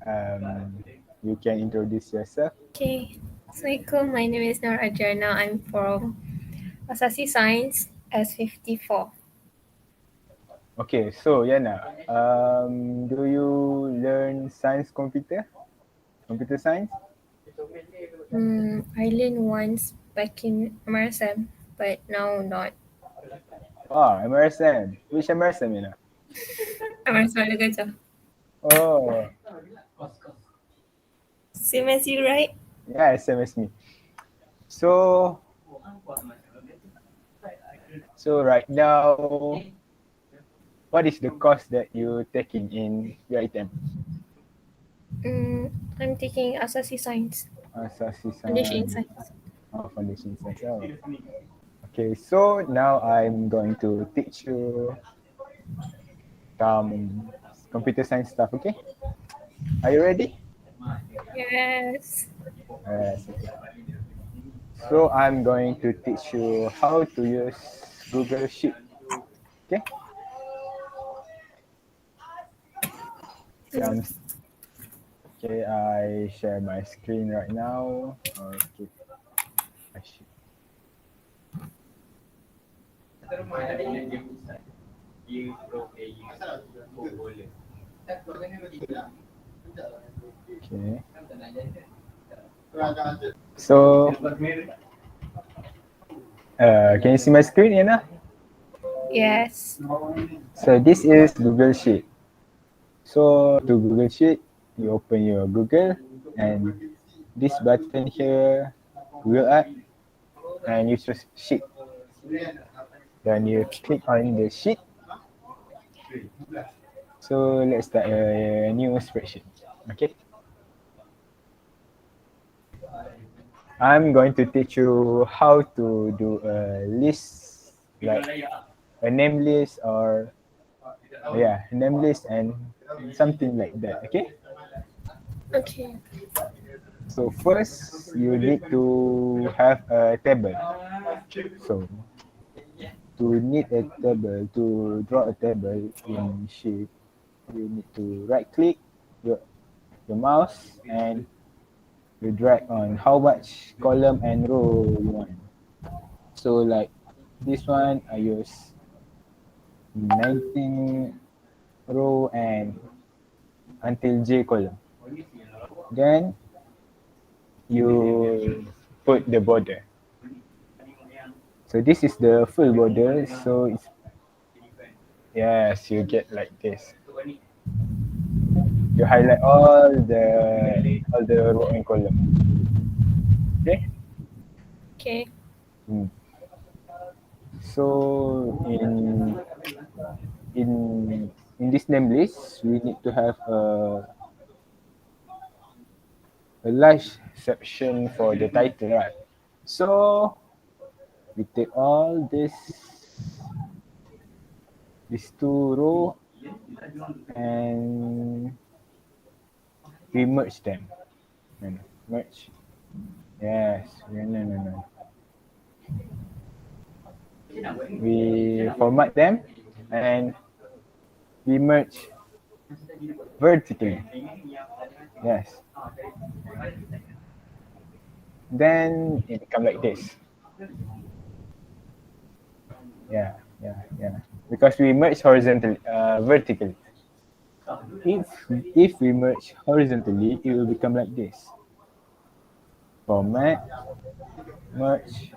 right, you can introduce yourself. Okay. Assalamualaikum. My name is Nur Ajarna. I'm from Asasi Science S54. Okay, so Yana, do you learn computer science? I learned once back in MRSM, but now not. Oh, MRSM. Which MRSM, Yana? MRSM ada gajah. Oh, Same as you, right? yeah, SMS me. So, so right now, what is the course that you taking in UiTM? I'm taking Asasi Science, Asasi Foundation in Science, Science. Foundation Science. Oh. Okay, so now I'm going to teach you some computer science stuff. Okay, are you ready? Yes. Yes. Okay. So I'm going to teach you how to use Google Sheet. Okay. Um, okay, I share my screen right now. Okay. I should. Okay. So, can you see my screen, Yana? Yes. So this is Google Sheet. So to Google Sheet, you open your Google and this button here, Google App, and you choose Sheet. Then you click on the sheet. So let's start a new spreadsheet. Okay. I'm going to teach you how to do a list, like a name list or yeah, name list and something like that. Okay. Okay. So first you need to have a table. So to need a table, to draw a table in Sheet, you need to right click your mouse and you drag on how much column and row you want. So like this one I use 19 row and until J column. Then you put the border. So this is the full border. So it's yes, you get like this. You highlight all the row and column. Okay. Okay. Hmm. So in this name list, we need to have a large section for the title, right? So we take all these two row and we merge them. No, no, merge. Yes. No, no, no, no. We format them and we merge vertically. Yes. Then it become like this. Yeah, yeah, yeah. Because we merge horizontally, vertically. If if we merge horizontally, it will become like this. Format, merge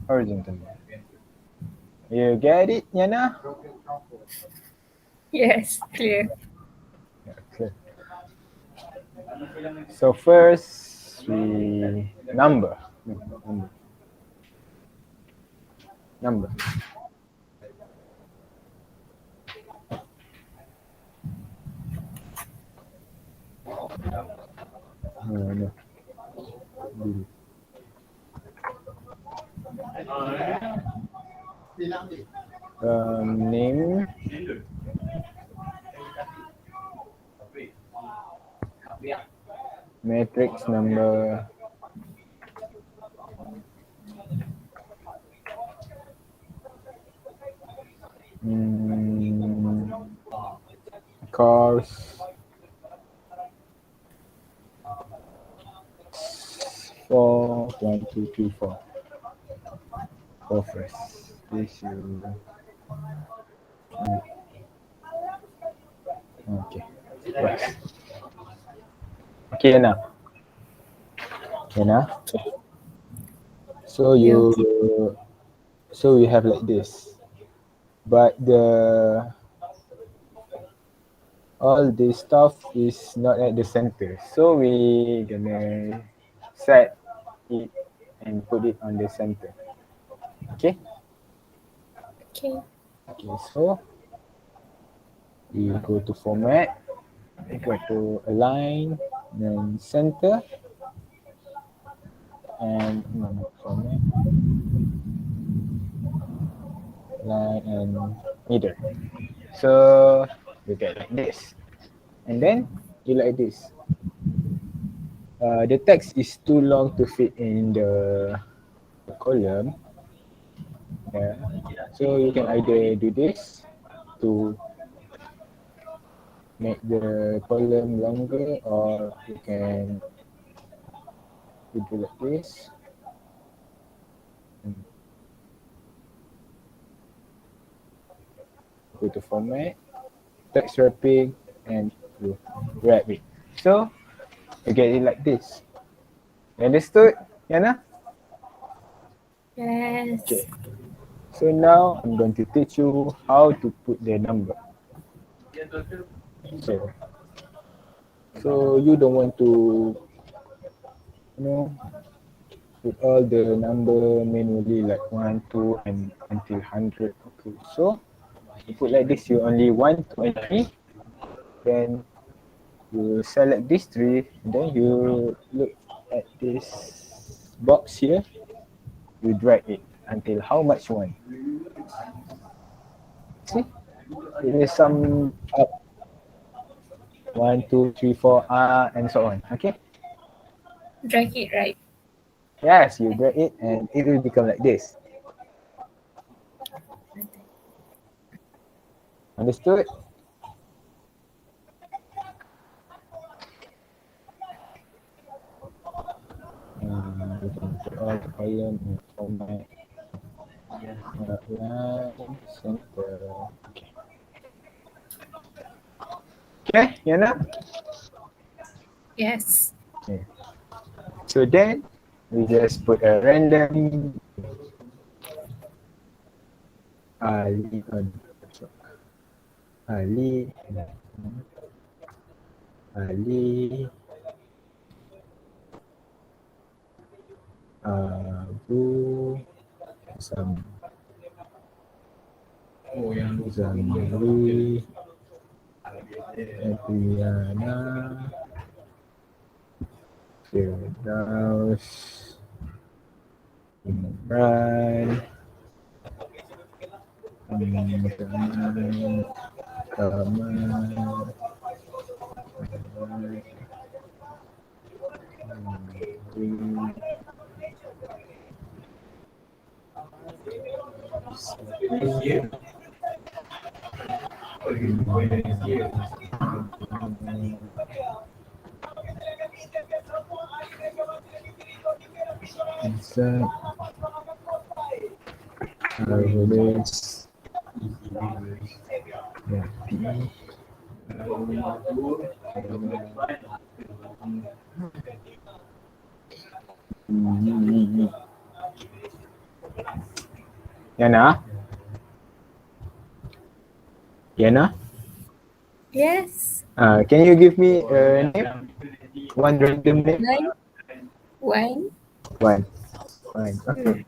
horizontally. You get it, Yana? Yes. Clear. Yeah, clear. So first we number. Number. Number. No, no. Name. Matrix number. Mm, course. 4, 1, 2, 3, 4. 4 first. This you. Okay. Right. Okay, Yana. Yana. Okay. So Yeah. we have like this, but all the stuff is not at the center. So we gonna set it and put it on the center. Okay. Okay. Okay. So we go to format. We go to align, then center, and format, line, and middle. So you get like this, and then you like this. The text is too long to fit in the column. Yeah. So you can either do this to make the column longer, or you can do like this. Go to format, text wrapping, and you wrap it. So you get it like this. You understood, Yana? Yes. Okay. So now I'm going to teach you how to put the number. So, so you don't want to, you know, put all the number manually like 1, 2, and until 100. Okay. So you put like this. You only 1, 2, and 3. Then you select these 3. Then you look at this box here. You drag it until how much you want. See, it is some up 1, 2, 3, 4, and so on. Okay. Drag it right. Yes, you drag it and it will become like this. Understood? We can put all the column in format. Line, center. Okay. Okay, Yana? Yes. Okay. So then we just put a random Ali on Ali Ali Abu Zamri Adriana Firdaus Imran Kamal Kamal Izzat Arvez Yati Yana? Yana? Yes. Can you give me a name? One random name? Nine. One. One. One. Okay.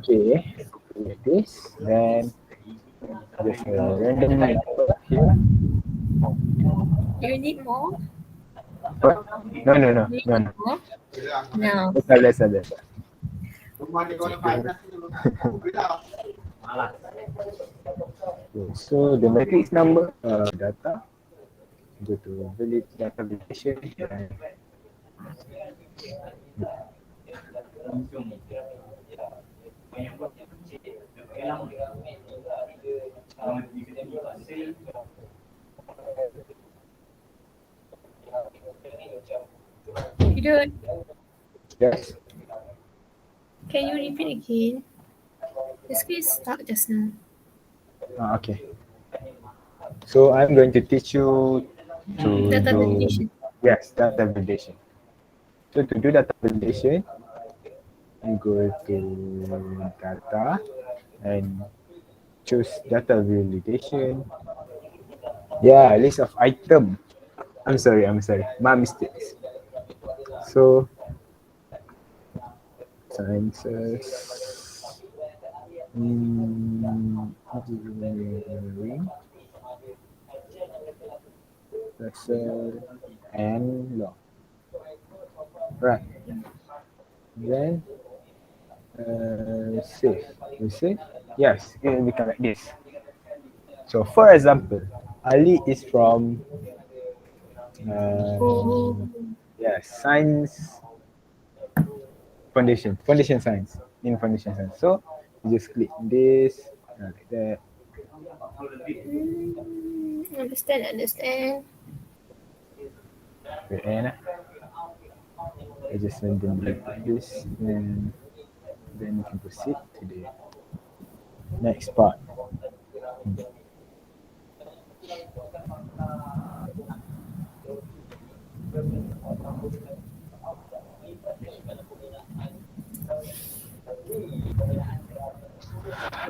Okay. Like this. Then just a random number here. You need more? What? No, no, no, Do you no, need no. more? No. That's all. Okay, so the matrix number data, go to data validation, and You don't. Yes. Can you repeat again? The screen stopped just now. Okay. So I'm going to teach you to Data do, validation. yes, data validation. So to do data validation, you go to data and choose data validation. Yeah, list of item. I'm sorry. My mistakes. So sciences, engineering, social, and law. Right. Then save. You see? Yes, it will become like this. So for example, Ali is from Oh, yes, science foundation science, in foundation science. So you just click this like that. understand. Wait, and I just randomly put this, and then you can proceed to the next part.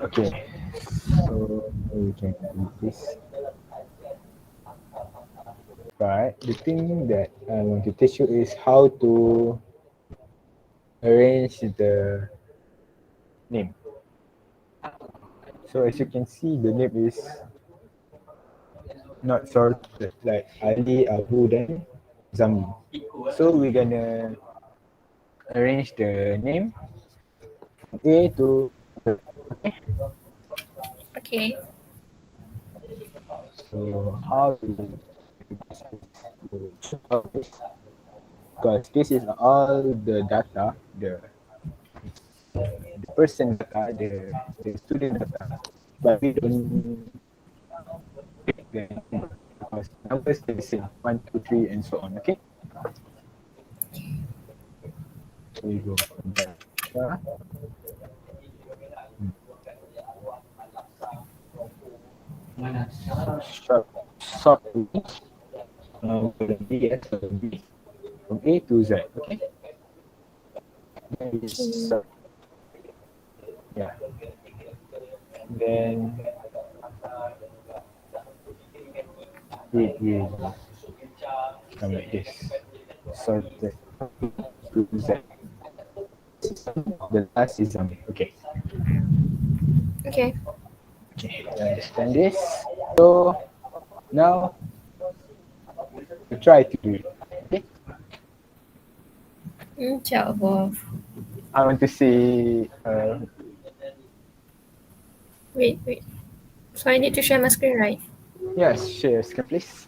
Okay, so we can do this. But the thing that I want to teach you is how to arrange the name. So as you can see, the name is not sorted like Ali, Abu, then Zambi. So we're gonna arrange the name from A to Z. Okay. Okay. So how we do this is we check out this because this is all the data, the person data, the student data, but we don't pick the number because numbers are the same, 1, 2, 3, and so on. Okay. So we go from data. Sharp, sort column B, yes, column B from A to Z. Okay. Then we just Okay. sort. Yeah. Then it will come like this. Sorted to Z. The last is Zambi. Okay. Okay. Okay. You understand this? So now we try to do it. Okay. Inshallah. I want to see. Wait. So I need to share my screen, right? Yes, share screen, please.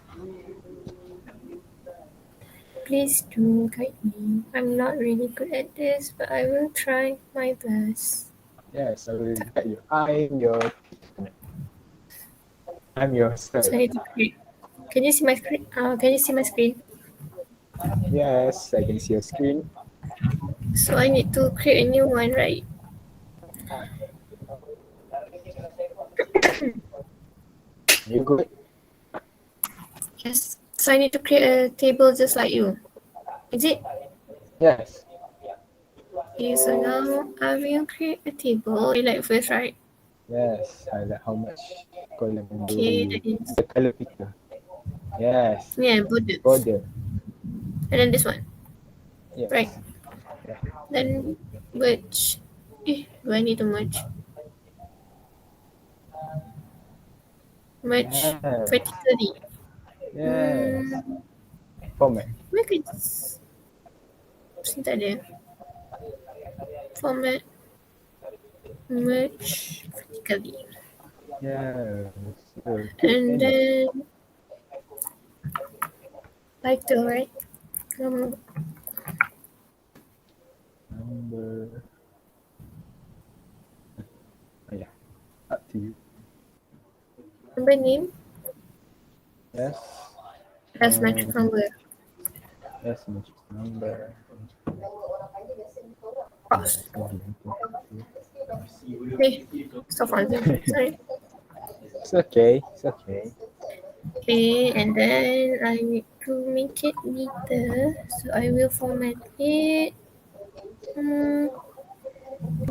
Please do guide me. I'm not really good at this, but I will try my best. Yes, I will guide you. I'm your teacher. I'm your So sir. I need to create. Can you see my screen? Can you see my screen? Yes, I can see your screen. So I need to create a new one, right? You good? Yes. So I need to create a table just like you. Is it? Yes. Okay, so now I will create a table. I like first, right? Yes. Highlight how much column do Okay, we that is the color picker. Yes. yeah, borders. Border. And then this one, right? Yes. Yeah. Then merge. Do I need to merge? Merge Yes. vertically. Yes. Hmm, Format. make it. Sini tak ada. Format. Merge vertically. Yes. So click And enter. then title, right? Number. Oh, yeah. Up to you. Number name. Yes. That's matrix number. Yes, matrix number. Cross. Okay, stop frozen. Sorry. It's okay. It's okay. Okay, and then I need to make it neater, so I will format it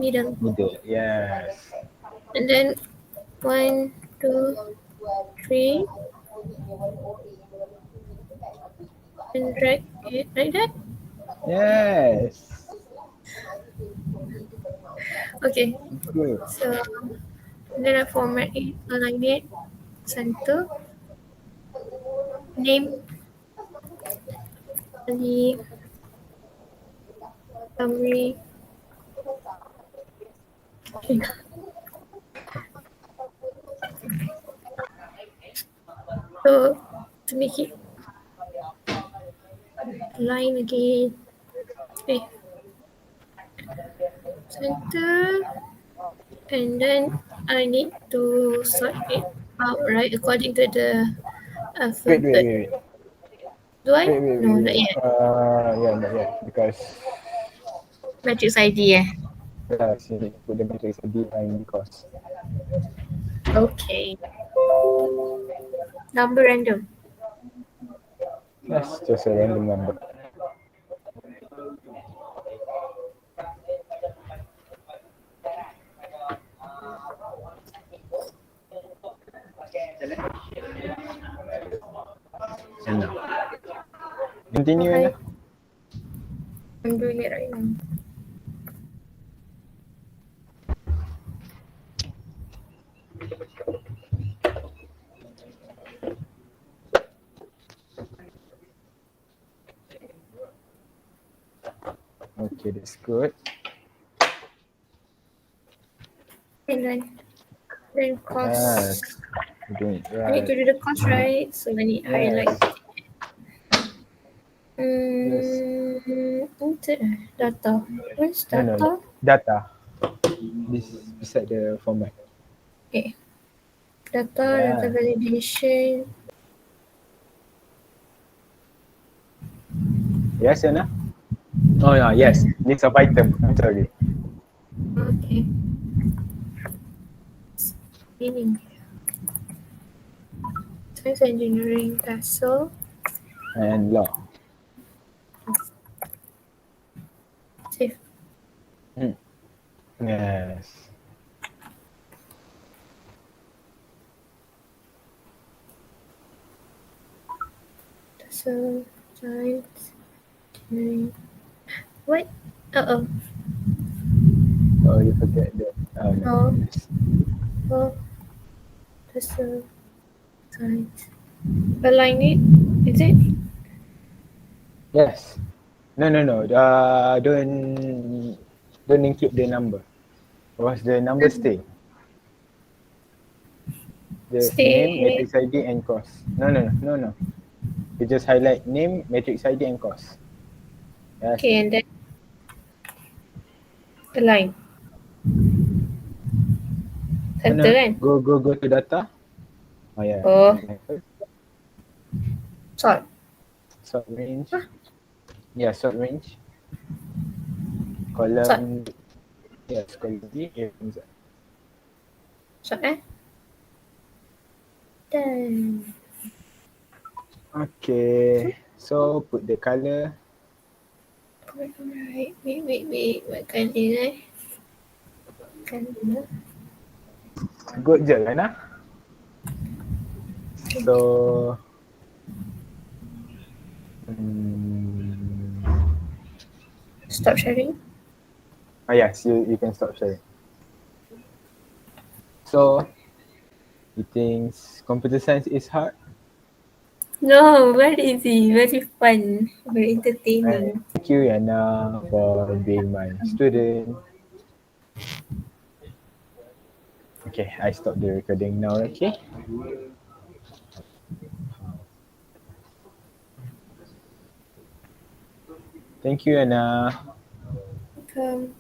middle, Middle. Yes. and then 1, 2, 3, and drag it like that. Yes. Okay, Good. so then I format it, align it, center, name, the summary. Okay. So to make it align again, okay, center, and then I need to sort it out, right, according to the Wait, wait, alphabet. wait, wait. Do I? Wait, wait, No, wait, not wait. yet. Yeah, not yet. Because Matrix ID, eh? yes, you need to put the matrix behind because Okay. Number random. that's just a random number. And now, continue Okay. na. I'm doing it right now. Okay, that's good. And then cost. Yes, you're doing it I need right. to do the cost, right? So I need highlight. Yes, yes. Enter data. Where's No, no, no. data? Data. This beside the format. Okay. Data Yeah. validation. Yes, Anna? Oh, yeah, yes. List of item. I'm sorry. Okay. Meaning. Science engineering castle. And law. Save. Yes. Castle. Science engineering. What? Uh-oh. Oh, you forget that. Oh, no. Oh. Yes. Oh. Castle. Science. Align it. Is it? Yes. No, no, no. Don't include the number. What's the number stay? The name, Stay. matrix ID, and cost. No, no, no, no, no. You just highlight name, matrix ID, and cost. Yes. Okay, and then align. No, Center no. kan? Go to data. Oh, yeah. Oh, First, sort. sort range. Huh? Yeah, sort range. Sort. Column. Yes, column D. Sort eh? Done. Okay. So put the color. Alright. Wait. What colour eh? Colour. Good je lah, Nah. So. Stop sharing. Oh yes, you can stop sharing. So, you think computer science is hard? No, very easy, very fun, very entertaining. Thank you, Yana, for being my student. Okay, I stop the recording now, okay? Thank you, Yana. Welcome.